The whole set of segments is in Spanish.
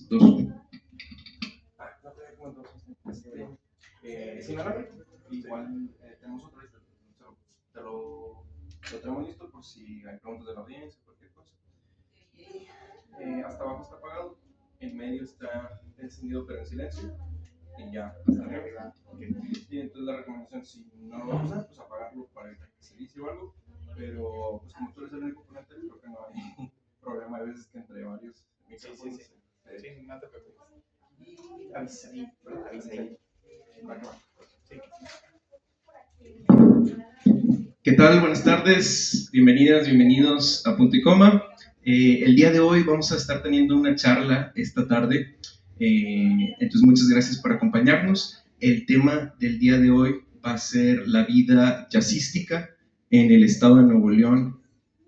Dos. No te comento. Sinaloa, igual tenemos otro listo. Lo tenemos listo por si hay preguntas de la audiencia, cualquier cosa. Hasta abajo está apagado, en medio está encendido pero en silencio. Y ya, hasta arriba. Okay. Y entonces la recomendación, si no lo usas, pues apagarlo para que se inicie o algo. Pero pues como tú eres el único ponente, creo que no hay problema. A veces que entre varios micrófonos. Sí, no te preocupes. Y avisa ahí. ¿Qué tal? Buenas tardes, bienvenidas, bienvenidos a Punto y Coma. El día de hoy vamos a estar teniendo una charla esta tarde, entonces muchas gracias por acompañarnos. El tema del día de hoy va a ser la vida jazzística en el estado de Nuevo León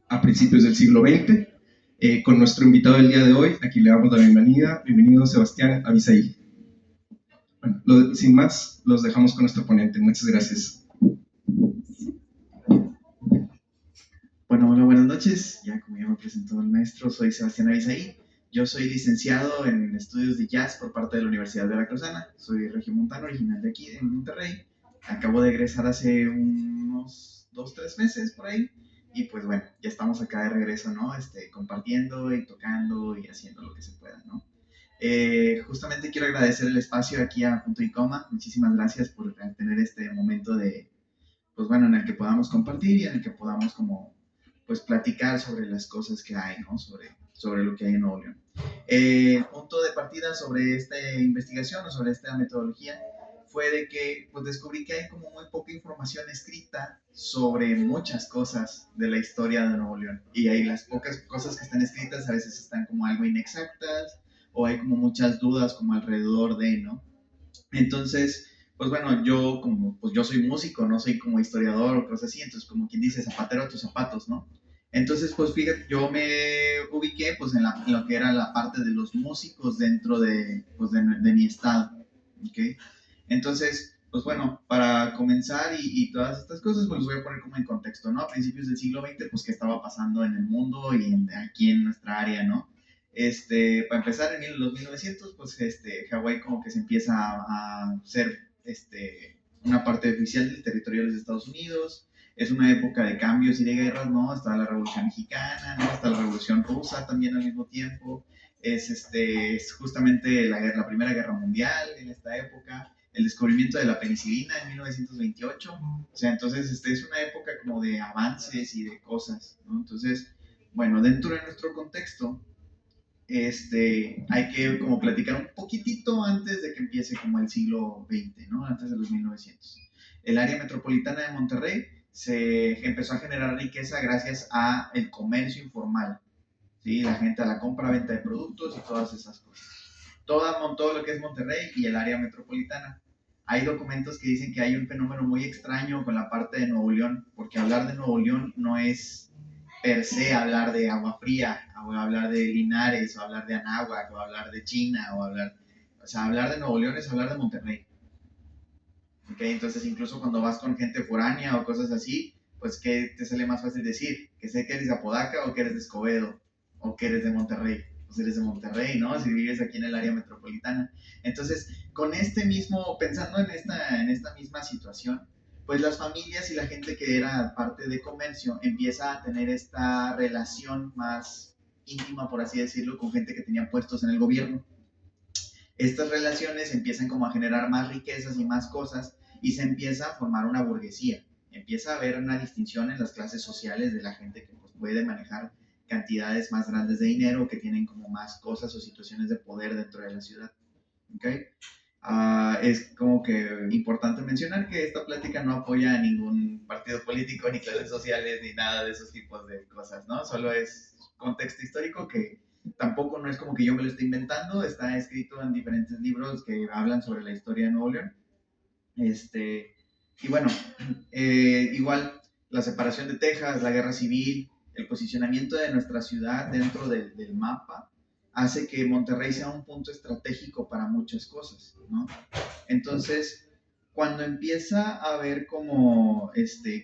a principios del siglo XX. Con nuestro invitado del día de hoy, aquí le damos la bienvenida. Bienvenido Sebastián Avisaí. Bueno, sin más, los dejamos con nuestro ponente. Muchas gracias. Bueno, hola, buenas noches. Ya como ya me presentó el maestro, soy Sebastián Avisaí. Yo soy licenciado en estudios de jazz por parte de la Universidad de Veracruzana. Soy regiomontano, original de aquí, de Monterrey. Acabo de egresar hace unos 2-3 meses por ahí. Y pues bueno, ya estamos acá de regreso, ¿no? Compartiendo y tocando y haciendo lo que se pueda, ¿no? Justamente quiero agradecer el espacio aquí a Punto y Coma. Muchísimas gracias por tener este momento de, pues bueno, en el que podamos compartir y en el que podamos como, pues platicar sobre las cosas que hay, ¿no? Sobre lo que hay en Nuevo León. El punto de partida sobre esta investigación o sobre esta metodología fue de que pues descubrí que hay como muy poca información escrita sobre muchas cosas de la historia de Nuevo León. Y hay las pocas cosas que están escritas a veces están como algo inexactas o hay como muchas dudas como alrededor de, ¿no? Entonces, pues bueno, yo como, pues yo soy músico, no soy como historiador o cosas así, entonces como quien dice, zapatero a tus zapatos, ¿no? Entonces, pues fíjate, yo me ubiqué pues en lo que era la parte de los músicos dentro de, pues, de mi estado, ¿ok? Entonces, pues bueno, para comenzar y todas estas cosas, pues los voy a poner como en contexto, ¿no? A principios del siglo XX, pues qué estaba pasando en el mundo y aquí en nuestra área, ¿no? Para empezar, en los 1900, pues Hawái como que se empieza a ser una parte oficial del territorio de los Estados Unidos. Es una época de cambios y de guerras, ¿no? Está la Revolución Mexicana, ¿no? Está la Revolución Rusa también al mismo tiempo. Es justamente la Primera Guerra Mundial en esta época. El descubrimiento de la penicilina en 1928. O sea, entonces es una época como de avances y de cosas, ¿no? Entonces, bueno, dentro de nuestro contexto, hay que como platicar un poquitito antes de que empiece como el siglo XX, ¿no? Antes de los 1900. El área metropolitana de Monterrey se empezó a generar riqueza gracias a el comercio informal, ¿sí? La gente a la compra-venta de productos y todas esas cosas. Todo lo que es Monterrey y el área metropolitana. Hay documentos que dicen que hay un fenómeno muy extraño con la parte de Nuevo León, porque hablar de Nuevo León no es per se hablar de Agua Fría, o hablar de Linares, o hablar de Anáhuac, o hablar de China, o sea, hablar de Nuevo León es hablar de Monterrey. ¿Okay? Entonces, incluso cuando vas con gente foránea o cosas así, pues, ¿qué te sale más fácil decir? Que sé que eres de Apodaca, o que eres de Escobedo, o que eres de Monterrey. Pues eres de Monterrey, ¿no? Si vives aquí en el área metropolitana. Entonces, con pensando en esta misma situación, pues las familias y la gente que era parte de comercio empieza a tener esta relación más íntima, por así decirlo, con gente que tenía puestos en el gobierno. Estas relaciones empiezan como a generar más riquezas y más cosas y se empieza a formar una burguesía. Empieza a haber una distinción en las clases sociales de la gente que pues, puede manejar cantidades más grandes de dinero, que tienen como más cosas o situaciones de poder dentro de la ciudad. ¿Okay? Es como que importante mencionar que esta plática no apoya a ningún partido político, ni clases sociales, ni nada de esos tipos de cosas, ¿no? Solo es contexto histórico que tampoco no es como que yo me lo esté inventando, está escrito en diferentes libros que hablan sobre la historia de Nuevo León. Y bueno, igual la separación de Texas, la guerra civil, el posicionamiento de nuestra ciudad dentro del mapa, hace que Monterrey sea un punto estratégico para muchas cosas, ¿no? Entonces, cuando empieza a haber como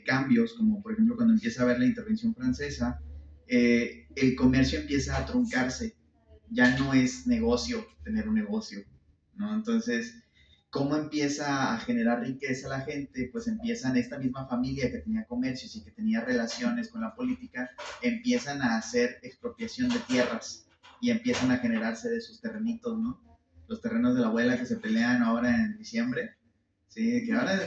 cambios, como por ejemplo cuando empieza a haber la intervención francesa, el comercio empieza a truncarse, ya no es negocio tener un negocio, ¿no? Entonces, ¿cómo empieza a generar riqueza la gente? Pues empiezan esta misma familia que tenía comercios y que tenía relaciones con la política, empiezan a hacer expropiación de tierras y empiezan a generarse de sus terrenitos, ¿no? Los terrenos de la abuela que se pelean ahora en diciembre. Sí, que ahora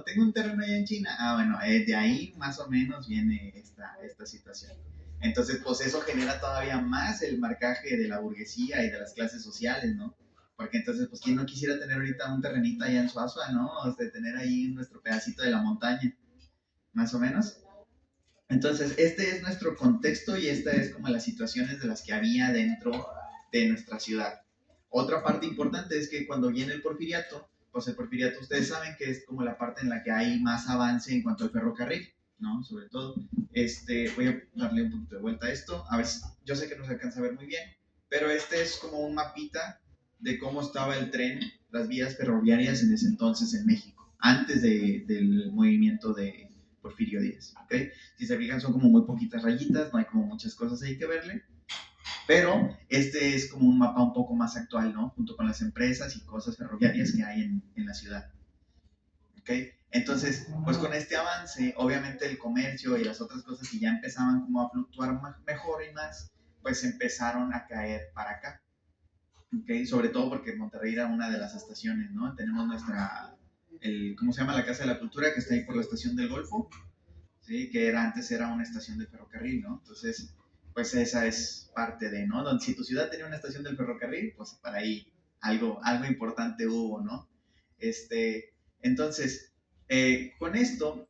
tengo un terreno allá en China. Ah, bueno, de ahí más o menos viene esta situación. Entonces, pues eso genera todavía más el marcaje de la burguesía y de las clases sociales, ¿no? Porque entonces, pues, ¿quién no quisiera tener ahorita un terrenito allá en Suazua, ¿no? O sea, tener ahí nuestro pedacito de la montaña, más o menos. Entonces, este es nuestro contexto y esta es como las situaciones de las que había dentro de nuestra ciudad. Otra parte importante es que cuando viene el porfiriato, pues el porfiriato ustedes saben que es como la parte en la que hay más avance en cuanto al ferrocarril, ¿no? Sobre todo, voy a darle un poquito de vuelta a esto. A ver, yo sé que no se alcanza a ver muy bien, pero este es como un mapita de cómo estaba el tren, las vías ferroviarias en ese entonces en México, antes del movimiento de Porfirio Díaz, ¿ok? Si se fijan son como muy poquitas rayitas, no hay como muchas cosas ahí que verle, pero este es como un mapa un poco más actual, ¿no? Junto con las empresas y cosas ferroviarias que hay en la ciudad, ¿ok? Entonces, pues con este avance, obviamente el comercio y las otras cosas que ya empezaban como a fluctuar mejor y más, pues empezaron a caer para acá, ¿ok? Sobre todo porque Monterrey era una de las estaciones, ¿no? Tenemos ¿cómo se llama? La Casa de la Cultura, que está ahí por la estación del Golfo, ¿sí? Que antes era una estación de ferrocarril, ¿no? Entonces, pues esa es parte de, ¿no? Donde, si tu ciudad tenía una estación del ferrocarril, pues para ahí algo importante hubo, ¿no? Entonces, con esto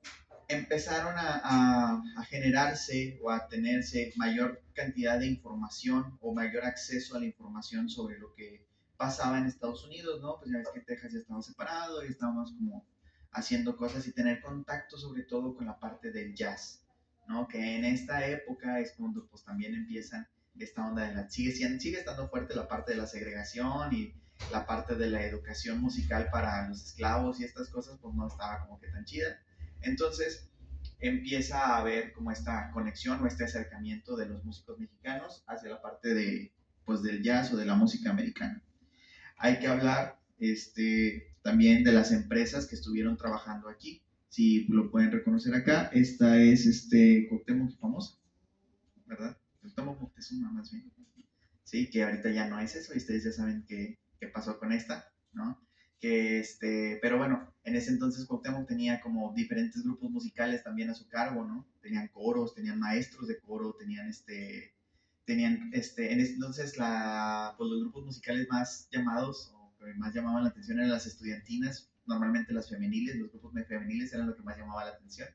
empezaron a generarse o a tenerse mayor cantidad de información o mayor acceso a la información sobre lo que pasaba en Estados Unidos, ¿no? Pues ya ves que Texas ya estaba separado y estábamos como haciendo cosas y tener contacto sobre todo con la parte del jazz, ¿no? Que en esta época es cuando pues también empiezan esta onda sigue estando fuerte la parte de la segregación y la parte de la educación musical para los esclavos y estas cosas pues no estaba como que tan chida. Entonces empieza a haber como esta conexión o este acercamiento de los músicos mexicanos hacia la parte pues, del jazz o de la música americana. Hay que hablar también de las empresas que estuvieron trabajando aquí. Si lo pueden reconocer acá, esta es Cuauhtémoc famosa, ¿verdad? Cuauhtémoc Moctezuma más bien. Sí, que ahorita ya no es eso y ustedes ya saben qué pasó con esta, ¿no? Pero bueno, en ese entonces Cuauhtémoc tenía como diferentes grupos musicales también a su cargo, ¿no? Tenían coros, tenían maestros de coro, en ese entonces pues los grupos musicales más llamados o que más llamaban la atención eran las estudiantinas, normalmente las femeniles, los grupos femeniles eran lo que más llamaba la atención,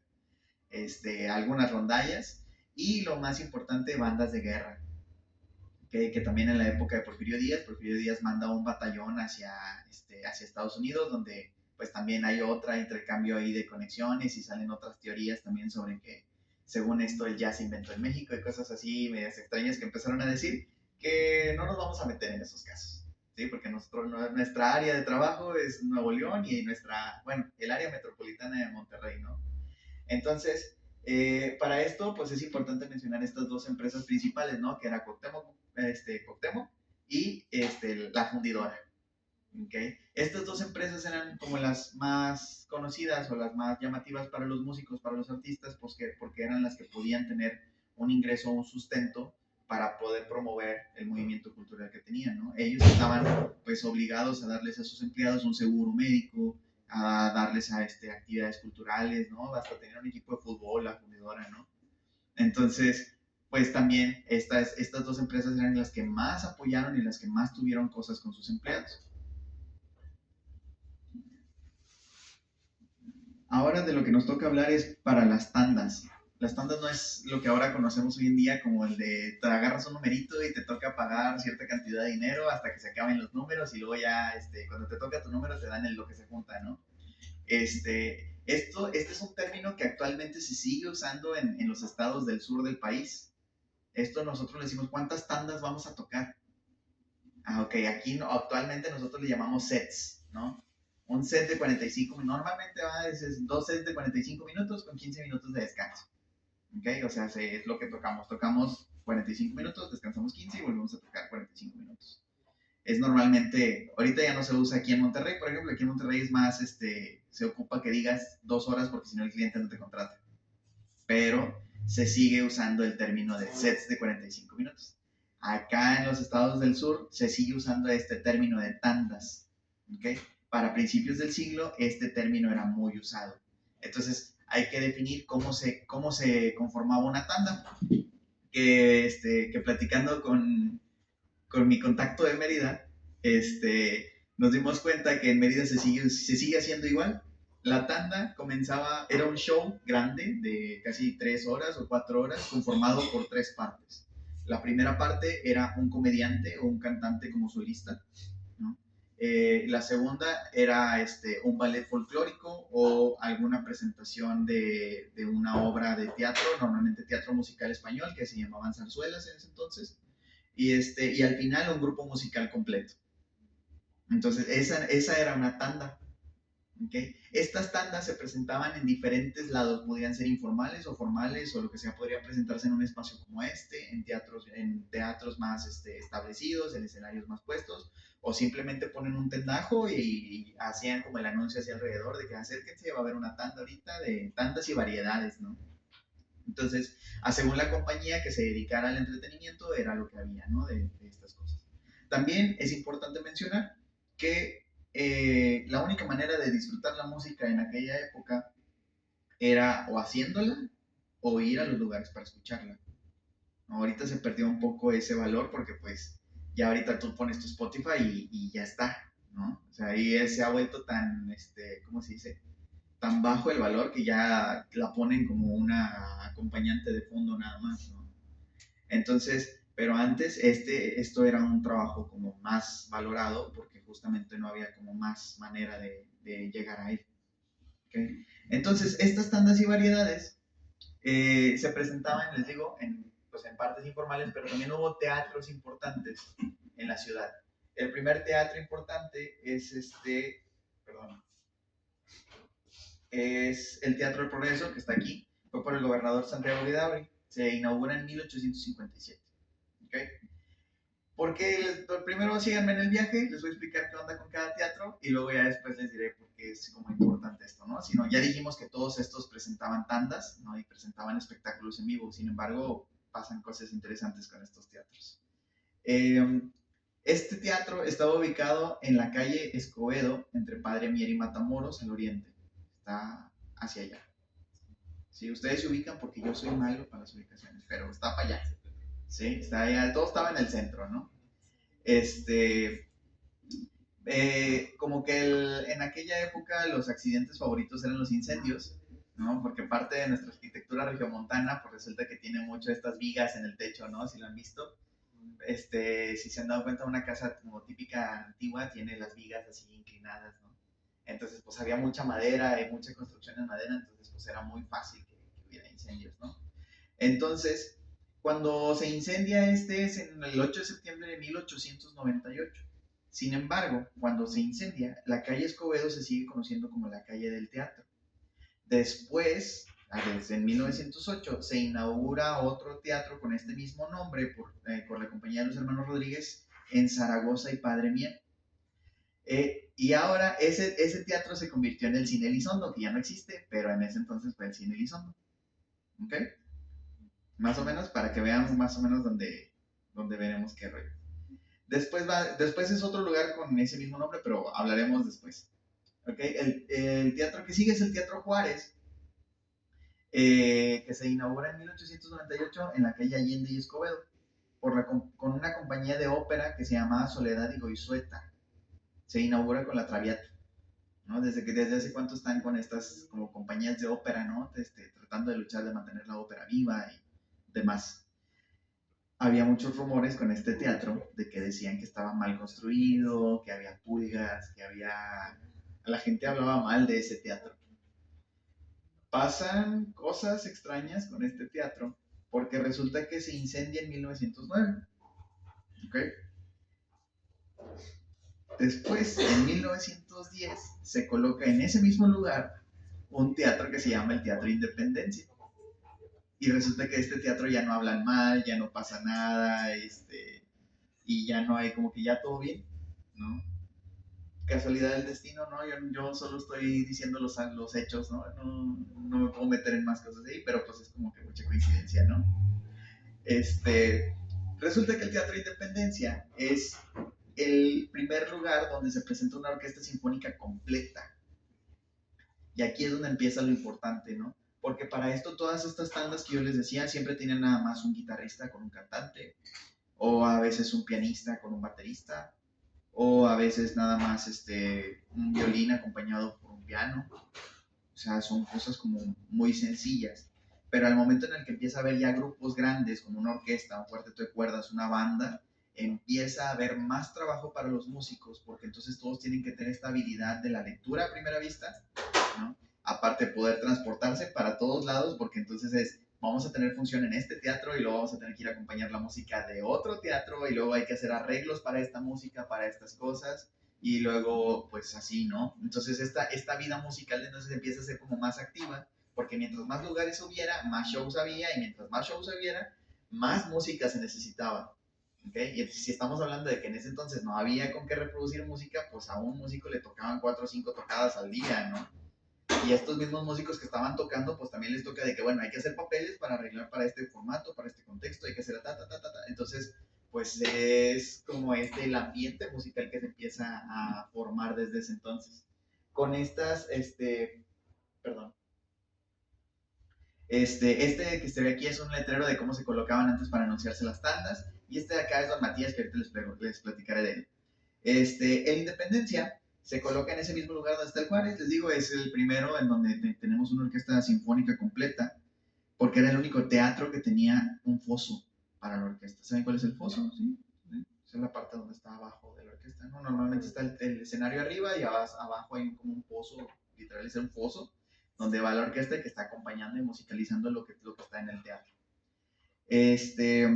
algunas rondallas y lo más importante, bandas de guerra, que también en la época de Porfirio Díaz manda un batallón hacia Estados Unidos, donde pues también hay otra intercambio ahí de conexiones y salen otras teorías también sobre que según esto el jazz se inventó en México y cosas así medias extrañas que empezaron a decir que no nos vamos a meter en esos casos, ¿sí? Porque nuestra área de trabajo es Nuevo León y el área metropolitana de Monterrey, ¿no? Entonces, para esto, pues es importante mencionar estas dos empresas principales, ¿no? Que era Cuauhtémoc y la fundidora. ¿Okay? Estas dos empresas eran como las más conocidas o las más llamativas para los músicos, para los artistas, pues porque eran las que podían tener un ingreso o un sustento para poder promover el movimiento cultural que tenían, ¿no? Ellos estaban pues obligados a darles a sus empleados un seguro médico, a darles actividades culturales, ¿no? Hasta tener un equipo de fútbol, la fundidora, ¿no? Entonces, pues también estas dos empresas eran las que más apoyaron y las que más tuvieron cosas con sus empleados. Ahora de lo que nos toca hablar es para las tandas. Las tandas no es lo que ahora conocemos hoy en día como el de te agarras un numerito y te toca pagar cierta cantidad de dinero hasta que se acaben los números y luego ya cuando te toca tu número te dan lo que se junta, ¿no? Este es un término que actualmente se sigue usando en los estados del sur del país. Esto nosotros le decimos, ¿cuántas tandas vamos a tocar? Ah, ok, aquí actualmente nosotros le llamamos sets, ¿no? Un set de 45 minutos, normalmente es dos sets de 45 minutos con 15 minutos de descanso. ¿Ok? O sea, es lo que tocamos. Tocamos 45 minutos, descansamos 15 y volvemos a tocar 45 minutos. Es normalmente, ahorita ya no se usa aquí en Monterrey, por ejemplo, aquí en Monterrey es más, se ocupa que digas 2 horas porque si no el cliente no te contrata. Pero se sigue usando el término de sets de 45 minutos. Acá en los estados del sur se sigue usando este término de tandas, ¿ok? Para principios del siglo este término era muy usado. Entonces hay que definir cómo se conformaba una tanda. Que platicando con mi contacto de Mérida, nos dimos cuenta que en Mérida se sigue haciendo igual. La tanda comenzaba, era un show grande de casi 3 horas o 4 horas, conformado por 3 partes. La primera parte era un comediante o un cantante como solista, ¿no? La segunda era un ballet folclórico o alguna presentación de una obra de teatro, normalmente teatro musical español, que se llamaban zarzuelas en ese entonces, y al final un grupo musical completo. Entonces esa era una tanda. ¿Okay? Estas tandas se presentaban en diferentes lados, podrían ser informales o formales o lo que sea, podría presentarse en un espacio como en teatros más establecidos, en escenarios más puestos, o simplemente ponen un tendajo y hacían como el anuncio hacia alrededor de que acérquense, va a haber una tanda ahorita de tandas y variedades, ¿no? Entonces, según la compañía que se dedicara al entretenimiento, era lo que había, ¿no? De estas cosas. También es importante mencionar que la única manera de disfrutar la música en aquella época era o haciéndola o ir a los lugares para escucharla. Ahorita se perdió un poco ese valor porque pues ya ahorita tú pones tu Spotify y ya está, ¿no? O sea, ahí se ha vuelto tan, ¿cómo se dice? Tan bajo el valor que ya la ponen como una acompañante de fondo nada más, ¿no? Entonces, pero antes esto era un trabajo como más valorado porque justamente no había como más manera de llegar a él. ¿Okay? Entonces, estas tandas y variedades se presentaban, les digo, pues en partes informales, pero también hubo teatros importantes en la ciudad. El primer teatro importante es es el Teatro del Progreso, que está aquí, fue por el gobernador Santiago Vidaurri, se inaugura en 1857. ¿Okay? Porque primero síganme en el viaje, les voy a explicar qué onda con cada teatro y luego ya después les diré por qué es como importante esto, ¿no? Sino, ya dijimos que todos estos presentaban tandas, ¿no? Y presentaban espectáculos en vivo, sin embargo, pasan cosas interesantes con estos teatros. Este teatro estaba ubicado en la calle Escobedo, entre Padre Mier y Matamoros, al oriente. Está hacia allá. Sí, ustedes se ubican porque yo soy malo para las ubicaciones, pero está para allá. Sí, está allá, todo estaba en el centro, ¿no? Como que en aquella época los accidentes favoritos eran los incendios, ¿no? Porque parte de nuestra arquitectura regiomontana, pues resulta que tiene mucho estas vigas en el techo, ¿no? Si lo han visto. Si se han dado cuenta, una casa como típica antigua tiene las vigas así inclinadas, ¿no? Entonces, pues había mucha madera y mucha construcción en madera, entonces pues era muy fácil que hubiera incendios, ¿no? Entonces, cuando se incendia es en el 8 de septiembre de 1898. Sin embargo, cuando se incendia, la calle Escobedo se sigue conociendo como la calle del teatro. Después, desde 1908, se inaugura otro teatro con este mismo nombre por la compañía de los hermanos Rodríguez en Zaragoza y Padre Mier. Y ahora ese teatro se convirtió en el Cine Elizondo, que ya no existe, pero en ese entonces fue el Cine Elizondo. ¿Ok? Más o menos, para que veamos más o menos dónde veremos qué rollo. Después es otro lugar con ese mismo nombre, pero hablaremos después. ¿Okay? El teatro que sigue es el Teatro Juárez, que se inaugura en 1898 en la calle Allende y Escobedo, con una compañía de ópera que se llamaba Soledad y Goizueta. Se inaugura con la Traviata, ¿no? Desde hace cuánto están con estas como compañías de ópera, ¿no? Tratando de luchar de mantener la ópera viva y demás. Había muchos rumores con este teatro de que decían que estaba mal construido, que había pulgas, la gente hablaba mal de ese teatro. Pasan cosas extrañas con este teatro porque resulta que se incendia en 1909. ¿Ok? Después, en 1910, se coloca en ese mismo lugar un teatro que se llama el Teatro Independencia. y resulta que este teatro ya no hablan mal, ya no pasa nada, y ya no hay como que ya todo bien, ¿no? Casualidad del destino, ¿no? Yo solo estoy diciendo los hechos, ¿no? No me puedo meter en más cosas ahí, pero pues es como que mucha coincidencia, ¿no? Este, Resulta que el Teatro Independencia es el primer lugar donde se presenta una orquesta sinfónica completa. Y aquí es donde empieza lo importante, ¿no? Porque para esto todas estas tandas que yo les decía siempre tienen nada más un guitarrista con un cantante, o a veces un pianista con un baterista, o a veces nada más un violín acompañado por un piano. O sea, son cosas como muy sencillas. Pero al momento en el que empieza a haber ya grupos grandes, como una orquesta, un cuarteto de cuerdas, una banda, empieza a haber más trabajo para los músicos, porque entonces todos tienen que tener esta habilidad de la lectura a primera vista, ¿no? Aparte poder transportarse para todos lados, porque entonces vamos a tener función en este teatro y luego vamos a tener que ir a acompañar la música de otro teatro y luego hay que hacer arreglos para esta música, para estas cosas y luego pues así, ¿no? Entonces esta vida musical entonces empieza a ser como más activa porque mientras más lugares hubiera, más shows había y mientras más shows hubiera, más música se necesitaba. ¿Okay? Y si estamos hablando de que en ese entonces no había con qué reproducir música, pues a un músico le tocaban 4 o 5 tocadas al día, ¿no? Y estos mismos músicos que estaban tocando, pues también les toca de que, bueno, hay que hacer papeles para arreglar para este formato, para este contexto, hay que hacer ta. Entonces, pues es como el ambiente musical que se empieza a formar desde ese entonces. Con estas, perdón, que se ve aquí es un letrero de cómo se colocaban antes para anunciarse las tandas, y este de acá es Don Matías, que ahorita les platicaré de él. El Independencia se coloca en ese mismo lugar donde está el Juárez, les digo, es el primero en donde tenemos una orquesta sinfónica completa, porque era el único teatro que tenía un foso para la orquesta. ¿Saben cuál es el foso? Sí. Esa es la parte donde está abajo de la orquesta, ¿no? Normalmente está el escenario arriba y abajo hay como un pozo, literal es un foso, donde va la orquesta que está acompañando y musicalizando lo que está en el teatro. Este,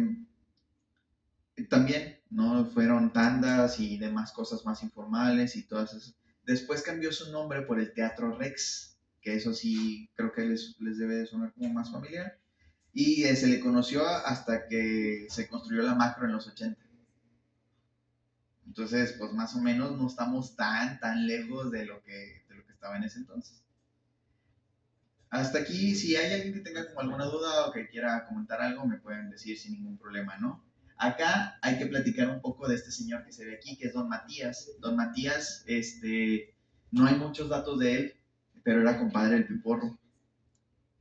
También, ¿no? Fueron tandas y demás cosas más informales y todas esas. Después cambió su nombre por el Teatro Rex, que eso sí creo que les debe de sonar como más familiar. Y se le conoció hasta que se construyó la macro en los 80. Entonces, pues más o menos no estamos tan lejos de lo que estaba en ese entonces. Hasta aquí, si hay alguien que tenga como alguna duda o que quiera comentar algo, me pueden decir sin ningún problema, ¿no? Acá hay que platicar un poco de este señor que se ve aquí, que es Don Matías. Don Matías, no hay muchos datos de él, pero era compadre del Piporro.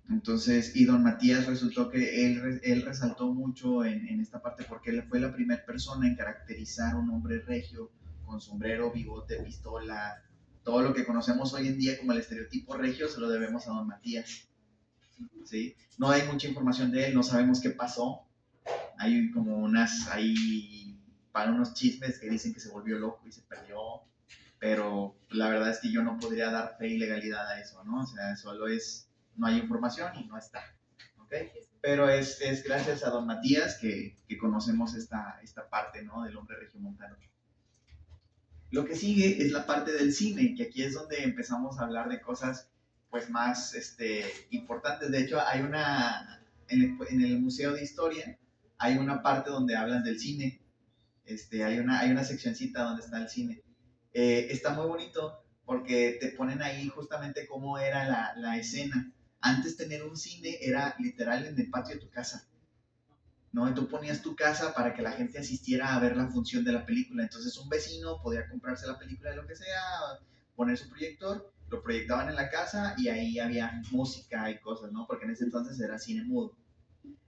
Entonces, y Don Matías resultó que él resaltó mucho en esta parte porque él fue la primera persona en caracterizar un hombre regio con sombrero, bigote, pistola. Todo lo que conocemos hoy en día como el estereotipo regio se lo debemos a Don Matías. ¿Sí? No hay mucha información de él, no sabemos qué pasó. Hay como para unos chismes que dicen que se volvió loco y se perdió, pero la verdad es que yo no podría dar fe y legalidad a eso, ¿no? O sea, no hay información y no está, ¿ok? Pero es gracias a Don Matías que conocemos esta parte, ¿no? Del hombre regiomontano. Lo que sigue es la parte del cine, que aquí es donde empezamos a hablar de cosas pues más importantes. De hecho, en el Museo de Historia, hay una parte donde hablan del cine. Hay una seccioncita donde está el cine. Está muy bonito porque te ponen ahí justamente cómo era la escena. Antes tener un cine era literal en el patio de tu casa. ¿No? Y tú ponías tu casa para que la gente asistiera a ver la función de la película. Entonces un vecino podía comprarse la película de lo que sea, poner su proyector, lo proyectaban en la casa y ahí había música y cosas, ¿no? Porque en ese entonces era cine mudo.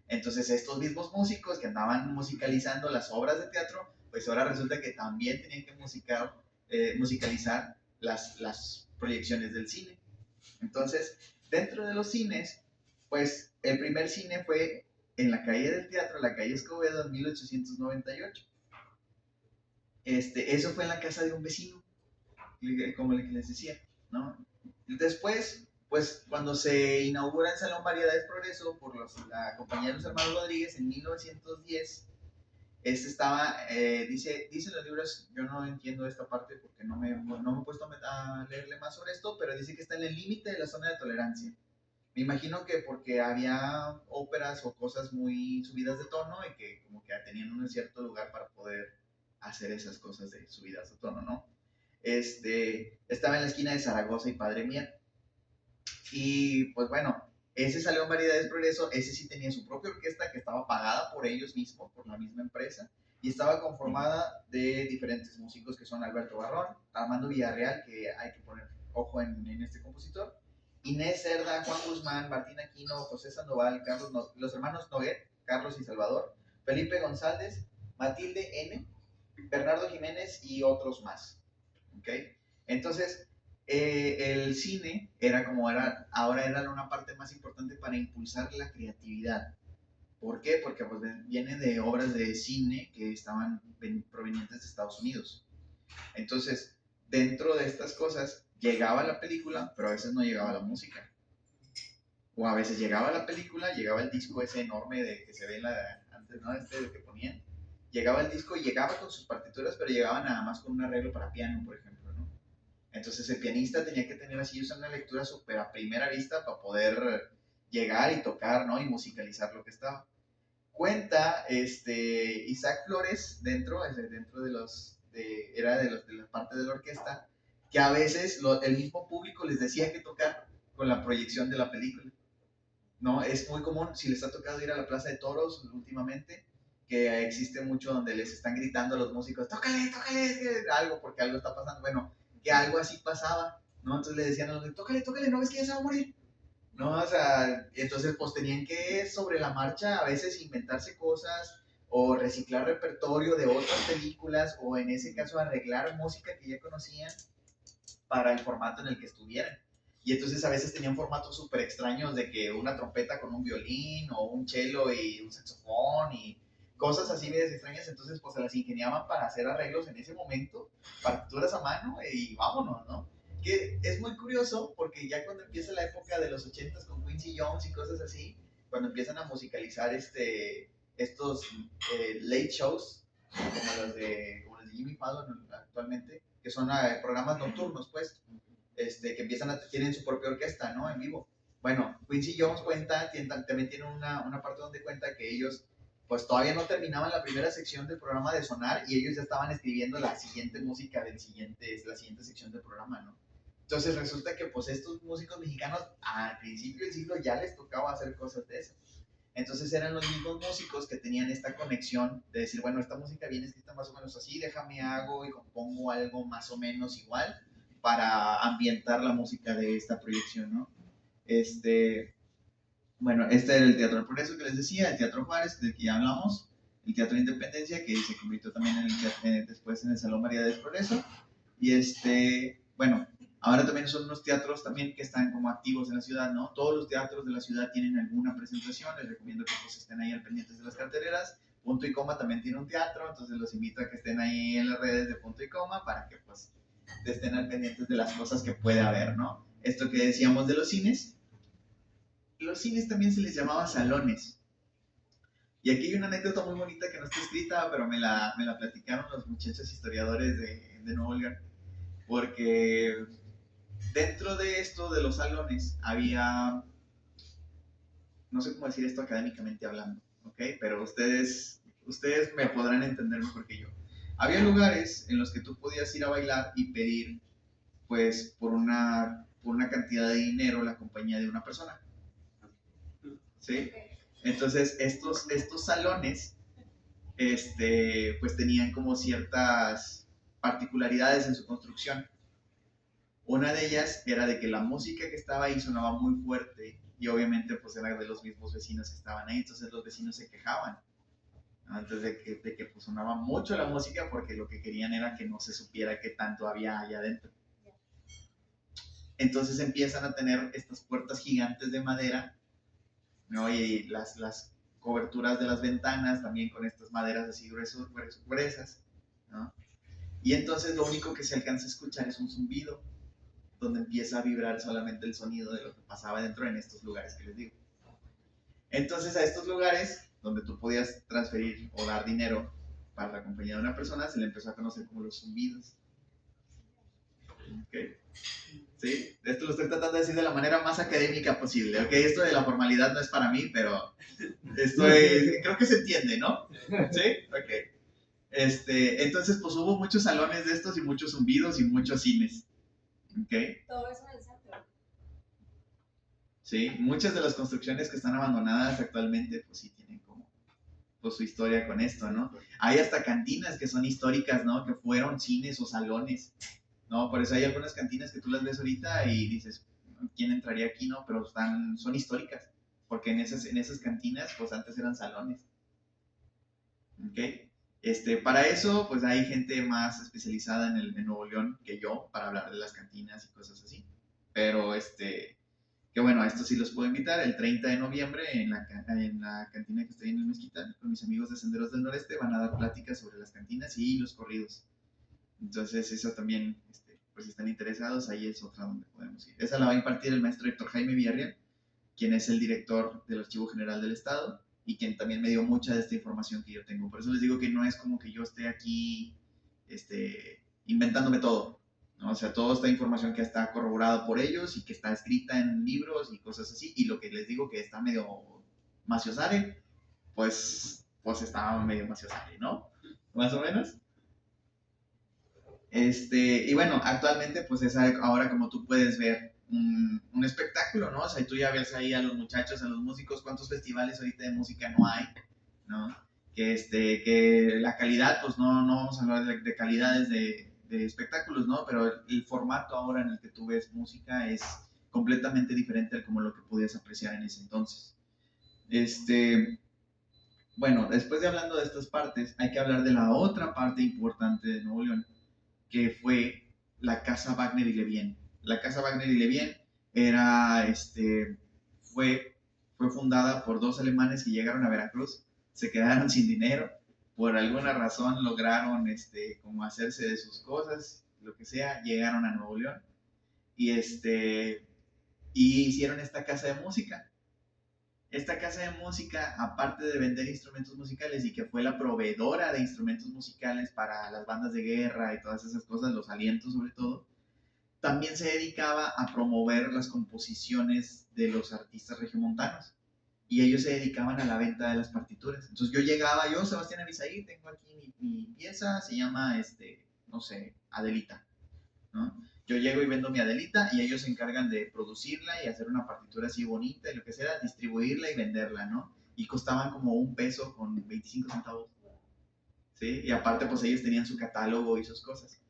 Entonces estos mismos músicos que andaban musicalizando las obras de teatro, pues ahora resulta que también tenían que musicalizar las proyecciones del cine. Entonces, dentro de los cines, pues el primer cine fue en la calle del teatro, la calle Escobedo, en 1898. Eso fue en la casa de un vecino, como el que les decía, ¿no? Después, pues cuando se inaugura el Salón Variedades Progreso por la compañía de los hermanos Rodríguez en 1910, dice los libros, yo no entiendo esta parte porque no me he puesto a leerle más sobre esto, pero dice que está en el límite de la zona de tolerancia. Me imagino que porque había óperas o cosas muy subidas de tono y que como que tenían un cierto lugar para poder hacer esas cosas de subidas de tono, ¿no? Estaba en la esquina de Zaragoza y Padre Mier. Y pues bueno, ese salió en Variedades Progreso, ese sí tenía su propia orquesta que estaba pagada por ellos mismos, por la misma empresa, y estaba conformada de diferentes músicos que son Alberto Barrón, Armando Villarreal, que hay que poner ojo en este compositor, Inés Cerda, Juan Guzmán, Martín Aquino, José Sandoval, los hermanos Noguet, Carlos y Salvador, Felipe González, Matilde N., Bernardo Jiménez y otros más. ¿Ok? Entonces, el cine era como era, ahora era una parte más importante para impulsar la creatividad. ¿Por qué? Porque pues, viene de obras de cine que estaban provenientes de Estados Unidos. Entonces, dentro de estas cosas, llegaba la película, pero a veces no llegaba la música. O a veces llegaba la película, llegaba el disco ese enorme de que se ve antes, ¿no? De que ponían. Llegaba el disco y llegaba con sus partituras, pero llegaba nada más con un arreglo para piano, por ejemplo, ¿no? Entonces el pianista tenía que tener así una lectura súper a primera vista para poder llegar y tocar, ¿no? Y musicalizar lo que estaba. Cuenta Isaac Flores dentro era de la parte de la orquesta, que a veces el mismo público les decía que tocar con la proyección de la película. ¿No? Es muy común, si les ha tocado ir a la Plaza de Toros últimamente, que existe mucho donde les están gritando a los músicos, tócale, tócale, algo, porque algo está pasando. Bueno, que algo así pasaba, ¿no? Entonces le decían a los tócale, tócale, ¿no ves que ya se va a morir? ¿No? O sea, entonces pues tenían que sobre la marcha a veces inventarse cosas o reciclar repertorio de otras películas o en ese caso arreglar música que ya conocían para el formato en el que estuvieran. Y entonces a veces tenían formatos súper extraños de que una trompeta con un violín o un cello y un saxofón y cosas así medias extrañas. Entonces pues se las ingeniaban para hacer arreglos en ese momento, partituras a mano y vámonos, ¿no? Que es muy curioso porque ya cuando empieza la época de los 80s con Quincy Jones y cosas así, cuando empiezan a musicalizar estos late shows, como los de Jimmy Fallon actualmente, que son programas nocturnos, pues, que tienen su propia orquesta, ¿no? En vivo. Bueno, Quincy Jones también tiene una parte donde cuenta que ellos, pues, todavía no terminaban la primera sección del programa de sonar y ellos ya estaban escribiendo la siguiente música la siguiente sección del programa, ¿no? Entonces resulta que, pues, estos músicos mexicanos, al principio del siglo ya les tocaba hacer cosas de esas. Entonces eran los mismos músicos que tenían esta conexión de decir, bueno, esta música viene escrita más o menos así, déjame hago y compongo algo más o menos igual para ambientar la música de esta proyección, ¿no? Bueno, este era el Teatro del Progreso que les decía, el Teatro Juárez, del que ya hablamos, el Teatro de Independencia, que se convirtió también después en el Salón María del Progreso, y bueno, ahora también son unos teatros también que están como activos en la ciudad, ¿no? Todos los teatros de la ciudad tienen alguna presentación, les recomiendo que pues estén ahí al pendientes de las carteleras. Punto y Coma también tiene un teatro, entonces los invito a que estén ahí en las redes de Punto y Coma para que pues estén al pendientes de las cosas que puede haber, ¿no? Esto que decíamos de los cines también se les llamaba salones. Y aquí hay una anécdota muy bonita que no está escrita, pero me la platicaron los muchachos historiadores de Nuevo León, porque dentro de esto de los salones había, no sé cómo decir esto académicamente hablando, ¿ok? Pero ustedes me podrán entender mejor que yo. Había lugares en los que tú podías ir a bailar y pedir, pues, por una cantidad de dinero la compañía de una persona, ¿sí? Entonces, estos salones, pues tenían como ciertas particularidades en su construcción. Una de ellas era de que la música que estaba ahí sonaba muy fuerte y obviamente pues era de los mismos vecinos que estaban ahí, entonces los vecinos se quejaban antes de que pues, sonaba mucho la música porque lo que querían era que no se supiera qué tanto había allá adentro. Entonces empiezan a tener estas puertas gigantes de madera, ¿no? Y las coberturas de las ventanas también con estas maderas así gruesas, ¿no? Y entonces lo único que se alcanza a escuchar es un zumbido donde empieza a vibrar solamente el sonido de lo que pasaba dentro en estos lugares que les digo. Entonces a estos lugares donde tú podías transferir o dar dinero para la compañía de una persona se le empezó a conocer como los zumbidos. ¿Okay? ¿Sí? Esto lo estoy tratando de decir de la manera más académica posible, ¿ok? Esto de la formalidad no es para mí, pero creo que se entiende, ¿no? ¿Sí? Ok. Entonces, pues hubo muchos salones de estos y muchos zumbidos y muchos cines, ¿ok? Todo eso en el centro. Sí, muchas de las construcciones que están abandonadas actualmente, pues sí tienen como pues, su historia con esto, ¿no? Hay hasta cantinas que son históricas, ¿no? Que fueron cines o salones, ¿no? Por eso hay algunas cantinas que tú las ves ahorita y dices, ¿quién entraría aquí, no? Pero son históricas, porque en esas cantinas, pues antes eran salones, ¿ok? Para eso, pues hay gente más especializada en Nuevo León que yo para hablar de las cantinas y cosas así. Pero, que bueno, a esto sí los puedo invitar. El 30 de noviembre en la cantina que estoy en el Mezquital, con mis amigos de Senderos del Noreste, van a dar pláticas sobre las cantinas y los corridos. Entonces, eso también, pues si están interesados, ahí es otra donde podemos ir. Esa la va a impartir el maestro Héctor Jaime Villarreal, quien es el director del Archivo General del Estado y quien también me dio mucha de esta información que yo tengo. Por eso les digo que no es como que yo esté aquí inventándome todo, ¿no? O sea, toda esta información que está corroborada por ellos y que está escrita en libros y cosas así, y lo que les digo que está medio maciosare, pues está medio maciosare, ¿no? Más o menos. Y bueno, actualmente pues es ahora como tú puedes ver un espectáculo, ¿no? O sea, tú ya ves ahí a los muchachos, a los músicos, cuántos festivales ahorita de música no hay, ¿no? Que la calidad, pues no vamos a hablar de calidades de espectáculos, ¿no? Pero el formato ahora en el que tú ves música es completamente diferente a como lo que podías apreciar en ese entonces. Bueno, después de hablando de estas partes, hay que hablar de la otra parte importante de Nuevo León, que fue la Casa Wagner y Levien. La Casa Wagner y Levien fue fundada por dos alemanes que llegaron a Veracruz, se quedaron sin dinero, por alguna razón lograron como hacerse de sus cosas, lo que sea, llegaron a Nuevo León y, y hicieron esta casa de música. Esta casa de música, aparte de vender instrumentos musicales y que fue la proveedora de instrumentos musicales para las bandas de guerra y todas esas cosas, los alientos sobre todo, también se dedicaba a promover las composiciones de los artistas regiomontanos. Y ellos se dedicaban a la venta de las partituras. Entonces yo, Sebastián Avisaí, tengo aquí mi pieza, se llama, no sé, Adelita, ¿no? Yo llego y vendo mi Adelita y ellos se encargan de producirla y hacer una partitura así bonita y lo que sea, distribuirla y venderla, ¿no? Y costaban como $1 con 25 centavos, ¿sí? Y aparte, pues ellos tenían su catálogo y sus cosas.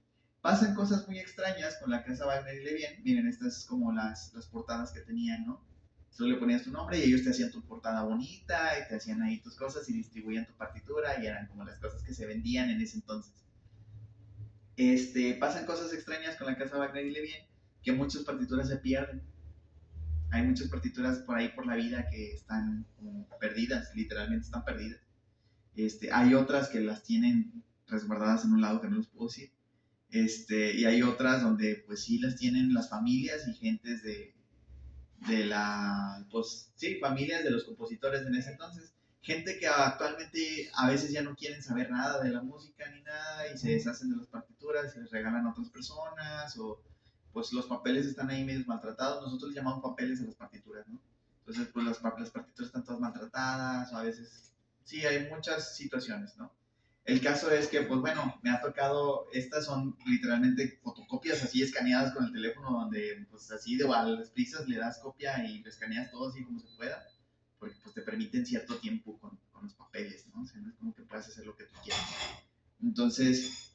Pasan cosas muy extrañas con la casa Wagner y Levien. Miren, estas es como las portadas que tenían, ¿no? Solo le ponías tu nombre y ellos te hacían tu portada bonita y te hacían ahí tus cosas y distribuían tu partitura y eran como las cosas que se vendían en ese entonces. Pasan cosas extrañas con la casa Wagner y Levien, que muchas partituras se pierden. Hay muchas partituras por ahí por la vida que están como perdidas, literalmente están perdidas. Hay otras que las tienen resguardadas en un lado que no les puedo decir. Y hay otras donde pues sí las tienen las familias y gentes de pues sí, familias de los compositores en ese entonces. Gente que actualmente a veces ya no quieren saber nada de la música ni nada y se deshacen de las partituras y les regalan a otras personas o pues los papeles están ahí medio maltratados. Nosotros les llamamos papeles a las partituras, ¿no? Entonces pues las partituras están todas maltratadas o a veces sí hay muchas situaciones, ¿no? El caso es que, pues bueno, me ha tocado, estas son literalmente fotocopias así escaneadas con el teléfono, donde pues así de a las prisas le das copia y lo escaneas todo así como se pueda, porque pues te permiten cierto tiempo con los papeles, ¿no? O sea, no es como que puedas hacer lo que tú quieras. Entonces,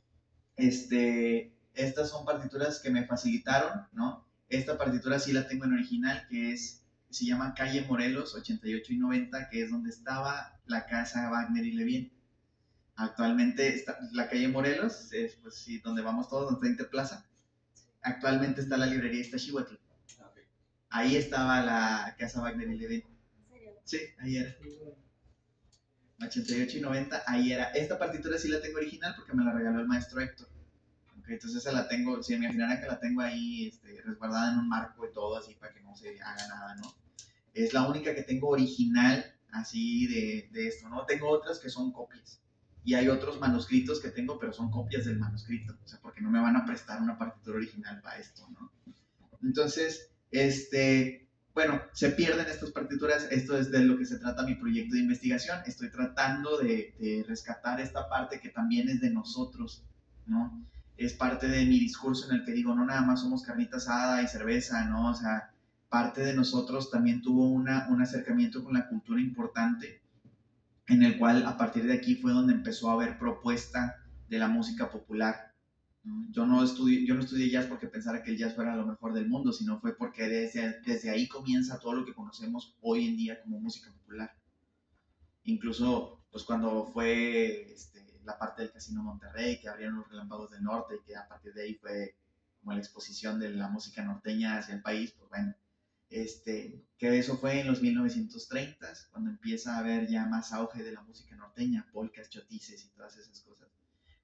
estas son partituras que me facilitaron, ¿no? Esta partitura sí la tengo en original, se llama Calle Morelos 88 y 90, que es donde estaba la casa Wagner y Levien. Actualmente está la calle Morelos, es pues sí, donde vamos todos, donde está Interplaza. Actualmente está la librería Iztaccíhuatl. Ahí estaba la casa Wagner y Levien. ¿En serio? Sí, ahí era. 88 y 90, ahí era. Esta partitura sí la tengo original porque me la regaló el maestro Héctor. Okay, entonces esa la tengo, si me imaginara que la tengo ahí resguardada en un marco y todo así para que no se haga nada, ¿no? Es la única que tengo original así de esto, ¿no? Tengo otras que son copias. y hay otros manuscritos que tengo, pero son copias del manuscrito, o sea, porque no me van a prestar una partitura original para esto, ¿no? Entonces, bueno, se pierden estas partituras, esto es de lo que se trata mi proyecto de investigación, estoy tratando de rescatar esta parte que también es de nosotros, ¿no? Es parte de mi discurso en el que digo, no nada más somos carnita asada y cerveza, ¿no? O sea, parte de nosotros también tuvo un acercamiento con la cultura importante, en el cual a partir de aquí fue donde empezó a haber propuesta de la música popular. Yo no estudié jazz porque pensara que el jazz fuera lo mejor del mundo, sino fue porque desde ahí comienza todo lo que conocemos hoy en día como música popular. Incluso, pues cuando fue la parte del Casino Monterrey, que abrieron los Relámpagos del Norte y que a partir de ahí fue como la exposición de la música norteña hacia el país, pues bueno, que eso fue en los 1930, cuando empieza a haber ya más auge de la música norteña, polcas, chotices y todas esas cosas.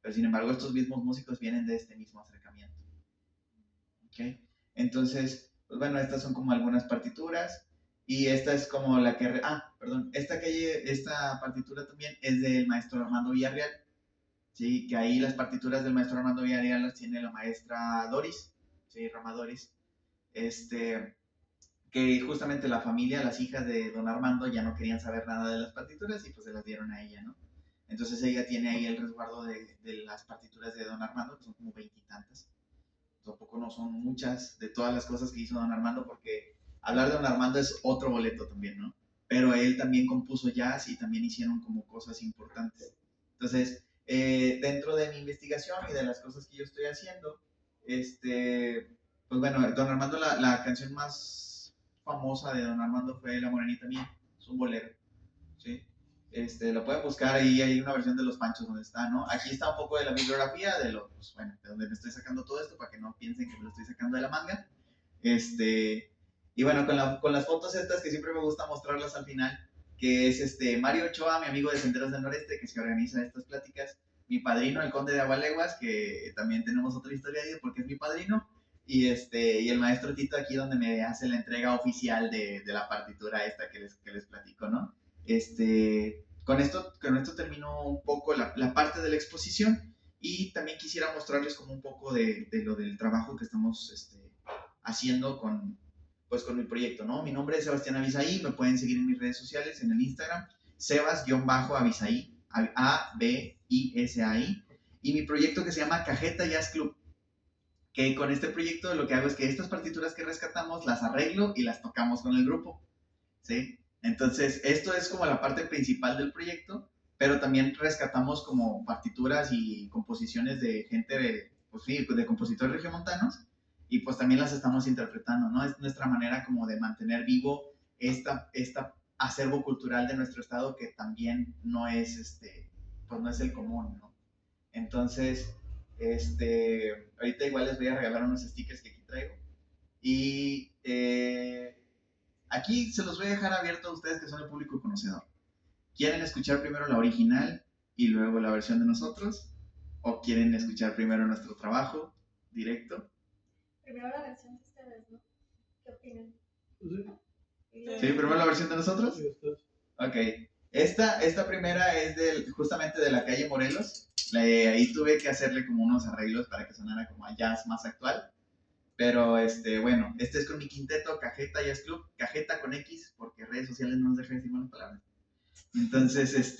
Pero sin embargo, estos mismos músicos vienen de este mismo acercamiento. ¿Okay? Entonces, pues bueno, estas son como algunas partituras. Y esta es como la que... esta partitura también es del maestro Armando Villarreal. Sí, que ahí las partituras del maestro Armando Villarreal las tiene la maestra Doris. Sí, Rama Doris. Que justamente la familia, las hijas de don Armando ya no querían saber nada de las partituras y pues se las dieron a ella, ¿no? Entonces ella tiene ahí el resguardo de las partituras de don Armando, que son como 20 y tantas. Tampoco no son muchas de todas las cosas que hizo don Armando, porque hablar de don Armando es otro boleto también, ¿no? Pero él también compuso jazz y también hicieron como cosas importantes. Entonces, dentro de mi investigación y de las cosas que yo estoy haciendo, pues bueno, don Armando, la canción más famosa de don Armando fue La Morenita Mía, es un bolero, ¿sí? Lo pueden buscar ahí, hay una versión de Los Panchos donde está, ¿no? Aquí está un poco de la bibliografía pues, bueno, de donde me estoy sacando todo esto, para que no piensen que me lo estoy sacando de la manga. Y bueno, con las fotos estas que siempre me gusta mostrarlas al final, que es Mario Ochoa, mi amigo de Senderos del Noreste, que se organiza estas pláticas, mi padrino, el conde de Agualeguas, que también tenemos otra historia ahí porque es mi padrino, y el maestro Tito aquí donde me hace la entrega oficial de la partitura esta que les platico, ¿no? Con esto termino un poco la parte de la exposición y también quisiera mostrarles como un poco de lo del trabajo que estamos haciendo con mi proyecto, ¿no? Mi nombre es Sebastián Abisaí, me pueden seguir en mis redes sociales, en el Instagram, Sebas-Abisaí, A-B-I-S-A-I, y mi proyecto que se llama Cajeta Jazz Club, que con este proyecto lo que hago es que estas partituras que rescatamos las arreglo y las tocamos con el grupo, ¿sí? Entonces, esto es como la parte principal del proyecto, pero también rescatamos como partituras y composiciones de gente, pues sí, de compositores regiomontanos, y pues también las estamos interpretando, ¿no? Es nuestra manera como de mantener vivo esta acervo cultural de nuestro estado que también no es, pues no es el común, ¿no? Entonces, ahorita igual les voy a regalar unos stickers que aquí traigo, y aquí se los voy a dejar abierto a ustedes que son el público conocedor. ¿Quieren escuchar primero la original y luego la versión de nosotros? ¿O quieren escuchar primero nuestro trabajo directo? Primero la versión de ustedes, ¿no? ¿Qué opinan? ¿Sí? ¿Primero la versión de nosotros? Ok. Esta primera es justamente de la calle Morelos. Ahí tuve que hacerle como unos arreglos para que sonara como a jazz más actual. Pero, bueno, es con mi quinteto Cajeta Jazz Club. Cajeta con X, porque redes sociales no nos dejan decir malas palabras. Entonces,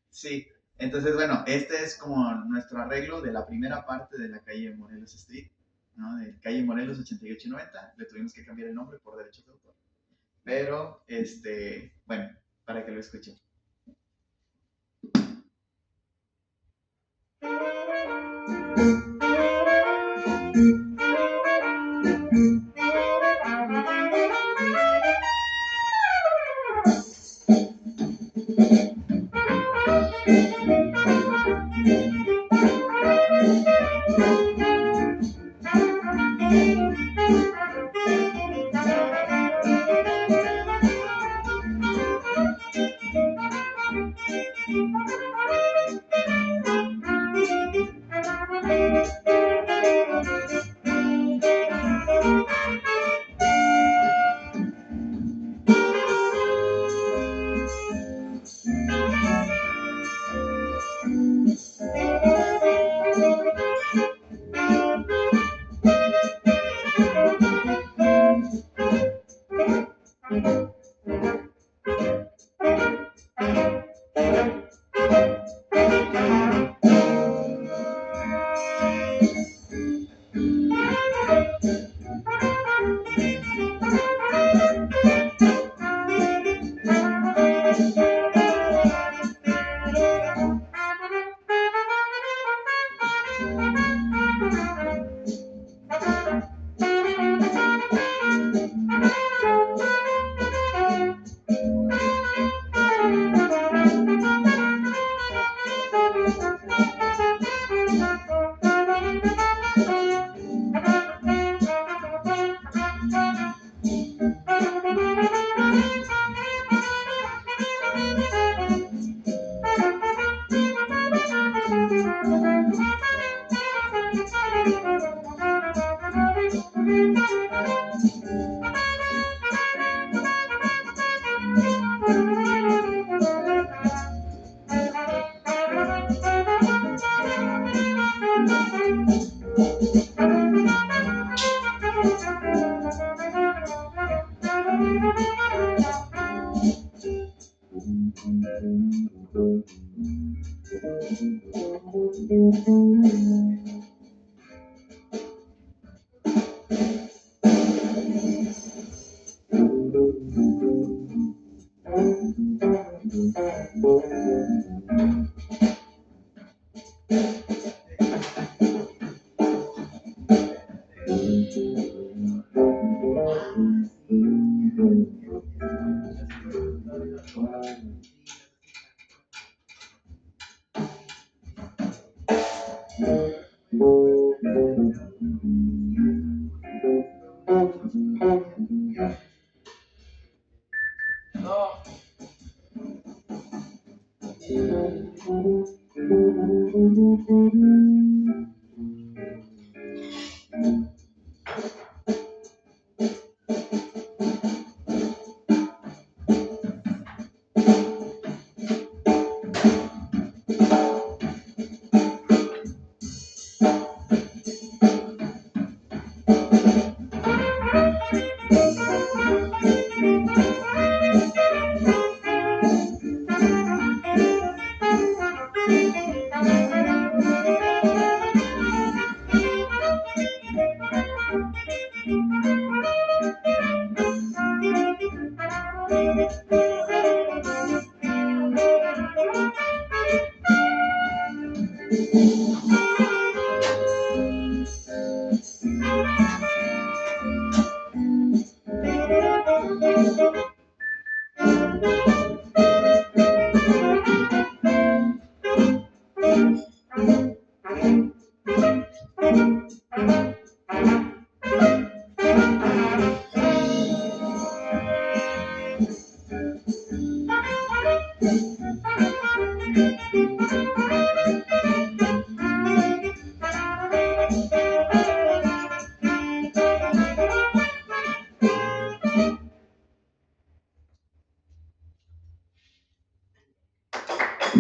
sí. Entonces, bueno, este es como nuestro arreglo de la primera parte de la calle Morelos Street, ¿no? De calle Morelos 88 y 90. Le tuvimos que cambiar el nombre por derechos de autor. Pero, bueno, para que lo escuchen.